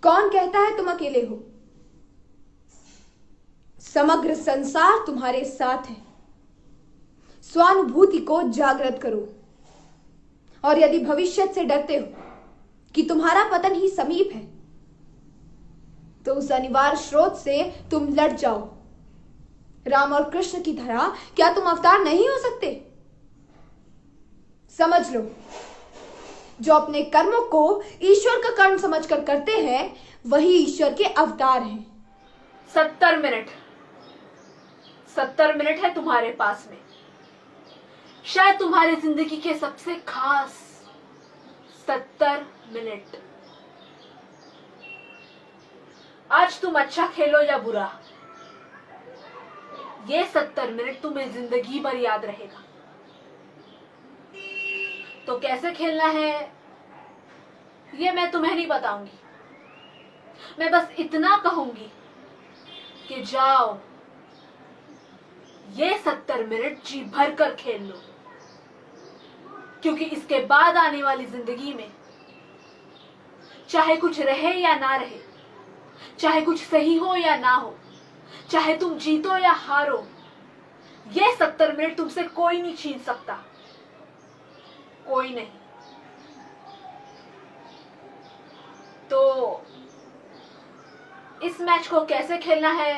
कौन कहता है तुम अकेले हो? समग्र संसार तुम्हारे साथ है। स्वानुभूति को जागृत करो। और यदि भविष्य से डरते हो कि तुम्हारा पतन ही समीप है, तो उस अनिवार्य स्रोत से तुम लड़ जाओ। राम और कृष्ण की तरह क्या तुम अवतार नहीं हो सकते? समझ लो, जो अपने कर्मों को ईश्वर का कर्म समझकर करते हैं, वही ईश्वर के अवतार हैं। 70 मिनट 70 मिनट है तुम्हारे पास में। शायद तुम्हारी जिंदगी के सबसे खास 70 मिनट। आज तुम अच्छा खेलो या बुरा, ये 70 मिनट तुम्हें जिंदगी भर याद रहेगा। तो कैसे खेलना है ये मैं तुम्हें नहीं बताऊंगी। मैं बस इतना कहूंगी कि जाओ, ये 70 मिनट जी भर कर खेल लो, क्योंकि इसके बाद आने वाली जिंदगी में चाहे कुछ रहे या ना रहे, चाहे कुछ सही हो या ना हो, चाहे तुम जीतो या हारो, ये 70 मिनट तुमसे कोई नहीं छीन सकता। कोई नहीं। तो इस मैच को कैसे खेलना है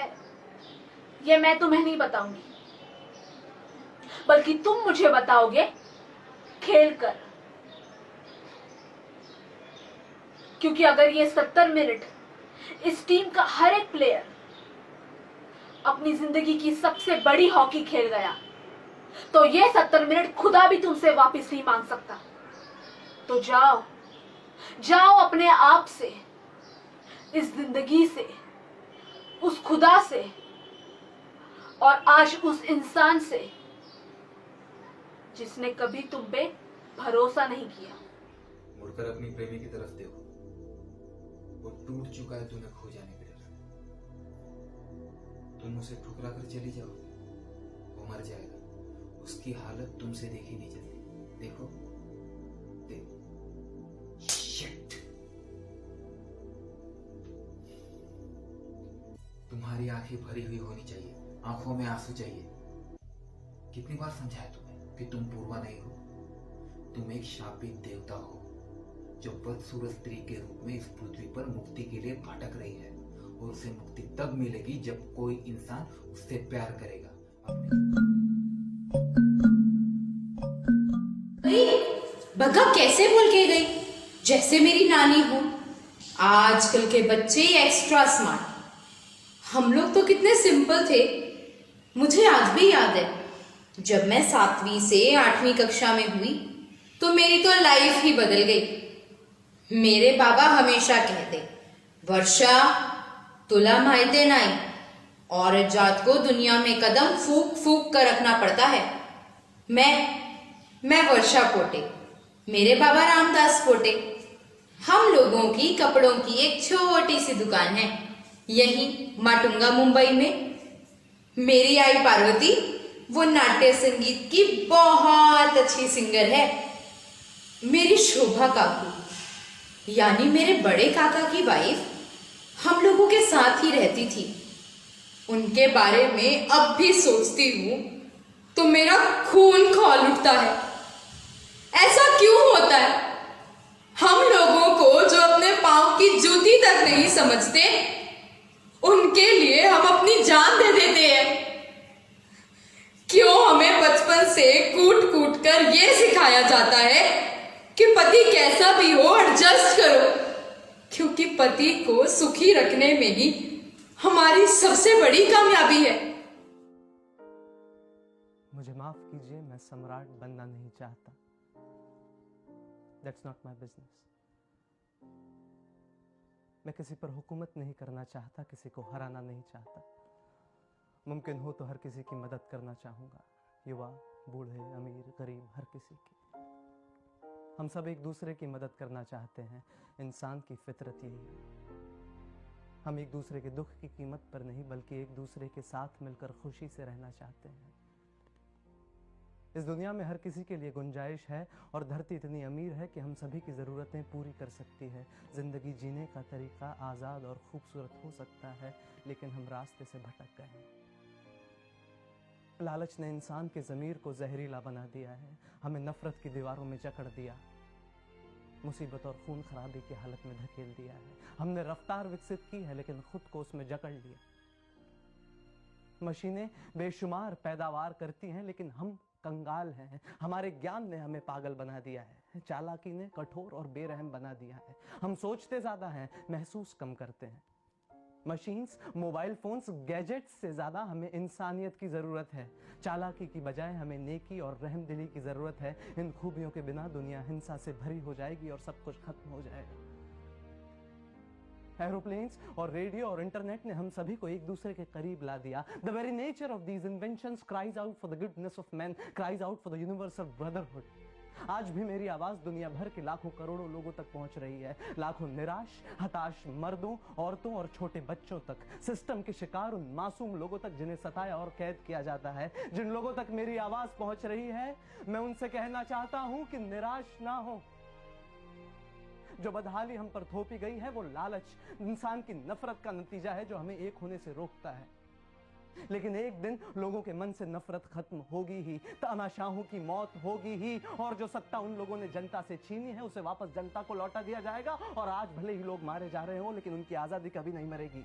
ये मैं तुम्हें नहीं बताऊंगी, बल्कि तुम मुझे बताओगे खेल कर। क्योंकि अगर ये 70 मिनट इस टीम का हर एक प्लेयर अपनी जिंदगी की सबसे बड़ी हॉकी खेल गया, तो ये 70 मिनट खुदा भी तुमसे वापस नहीं मांग सकता। तो जाओ, जाओ अपने आप से, इस जिंदगी से, उस खुदा से, और आज उस इंसान से जिसने कभी तुम पे भरोसा नहीं किया। मुड़कर अपनी प्रेमी की तरफ देखो, वो टूट चुका है तुम्हें खो जाने के डर से। तुम उसे ठुकरा कर चली जाओ, वो मर जाएगा। उसकी हालत तुमसे देखी नहीं जाती। देखो, देखो। शिट। तुम्हारी आंखें भरी हुई होनी चाहिए, आंखों में आंसू चाहिए। कितनी बार समझाया तुम्हें कि तुम पूर्वा नहीं हो? तुम एक शापित देवता हो, जो बदसूरत स्त्री के रूप में इस पृथ्वी पर मुक्ति के लिए भटक रही है। और उसे मुक्ति तब मिलेगी जब कोई इंसान उससे प्यार करेगा। बग्गा कैसे बोल के गई, जैसे मेरी नानी हो। आजकल के बच्चे एक्स्ट्रा स्मार्ट। हम लोग तो कितने सिंपल थे। मुझे आज भी याद है, जब मैं 7वीं से 8वीं कक्षा में हुई तो मेरी तो लाइफ ही बदल गई। मेरे बाबा हमेशा कहते, वर्षा तुला माहिती नहीं, औरत जात को दुनिया में कदम फूक फूक कर रखना पड़ता है। मैं वर्षा पोटे, मेरे बाबा रामदास पोटे। हम लोगों की कपड़ों की एक छोटी सी दुकान है यहीं माटुंगा मुंबई में। मेरी आई पार्वती वो नाट्य संगीत की बहुत अच्छी सिंगर है। मेरी शोभा काकू यानी मेरे बड़े काका की वाइफ हम लोगों के साथ ही रहती थी। उनके बारे में अब भी सोचती हूँ तो मेरा खून खौल उठता है। ऐसा क्यों होता है? हम लोगों को जो अपने पांव की जूती तक नहीं समझते, उनके लिए हम अपनी जान दे देते हैं। क्यों हमें बचपन से कूट कूट कर यह सिखाया जाता है कि पति कैसा भी हो एडजस्ट करो, क्योंकि पति को सुखी रखने में ही हमारी सबसे बड़ी कामयाबी है। मुझे माफ कीजिए, मैं सम्राट बनना नहीं चाहता। That's not my business. मैं किसी पर हुकूमत नहीं करना चाहता, किसी को हराना नहीं चाहता। मुमकिन हो तो हर किसी की मदद करना चाहूँगा, युवा, बूढ़े, अमीर, गरीब, हर किसी की। हम सब एक दूसरे की मदद करना चाहते हैं। इंसान की फितरत यही है। हम एक दूसरे के दुख की कीमत पर नहीं, बल्कि एक दूसरे के साथ मिलकर खुशी से रहना चाहते हैं। इस दुनिया में हर किसी के लिए गुंजाइश है और धरती इतनी अमीर है कि हम सभी की ज़रूरतें पूरी कर सकती है। ज़िंदगी जीने का तरीका आज़ाद और खूबसूरत हो सकता है, लेकिन हम रास्ते से भटक गए हैं। लालच ने इंसान के ज़मीर को जहरीला बना दिया है, हमें नफरत की दीवारों में जकड़ दिया, मुसीबत और खून खराबी की हालत में धकेल दिया है। हमने रफ्तार विकसित की है लेकिन खुद को उसमें जकड़ लिया। मशीनें बेशुमार पैदावार करती हैं लेकिन हम कंगाल हैं। हमारे ज्ञान ने हमें पागल बना दिया है, चालाकी ने कठोर और बेरहम बना दिया है। हम सोचते ज्यादा हैं, महसूस कम करते हैं। मशीन्स, मोबाइल फोन्स, गैजेट्स से ज्यादा हमें इंसानियत की जरूरत है। चालाकी की बजाय हमें नेकी और रहमदिली की जरूरत है। इन खूबियों के बिना दुनिया हिंसा से भरी हो जाएगी और सब कुछ खत्म हो जाएगा। एरोप्लेन्स और रेडियो और इंटरनेट ने हम सभी को एक दूसरे के करीब ला दिया। The very nature of these inventions cries out for the goodness of man, cries out for the universal brotherhood. आज भी मेरी आवाज दुनिया भर के लाखों करोड़ों लोगों तक पहुंच रही है। लाखों निराश, हताश मर्दों, औरतों और छोटे बच्चों तक, सिस्टम के शिकार उन मासूम लोगों तक जिन्हें सताया और कैद किया जाता है। जिन लोगों तक मेरी आवाज पहुंच रही है, मैं उनसे कहना चाहता हूं कि निराश ना हो। जो बदहाली हम पर थोपी गई है वो लालच, इंसान की नफरत का नतीजा है जो हमें एक होने से रोकता है। लेकिन एक दिन लोगों के मन से नफरत खत्म होगी ही, तानाशाहों की मौत होगी ही, और जो सत्ता उन लोगों ने जनता से छीनी है उसे वापस जनता को लौटा दिया जाएगा। और आज भले ही लोग मारे जा रहे हो लेकिन उनकी आजादी कभी नहीं मरेगी।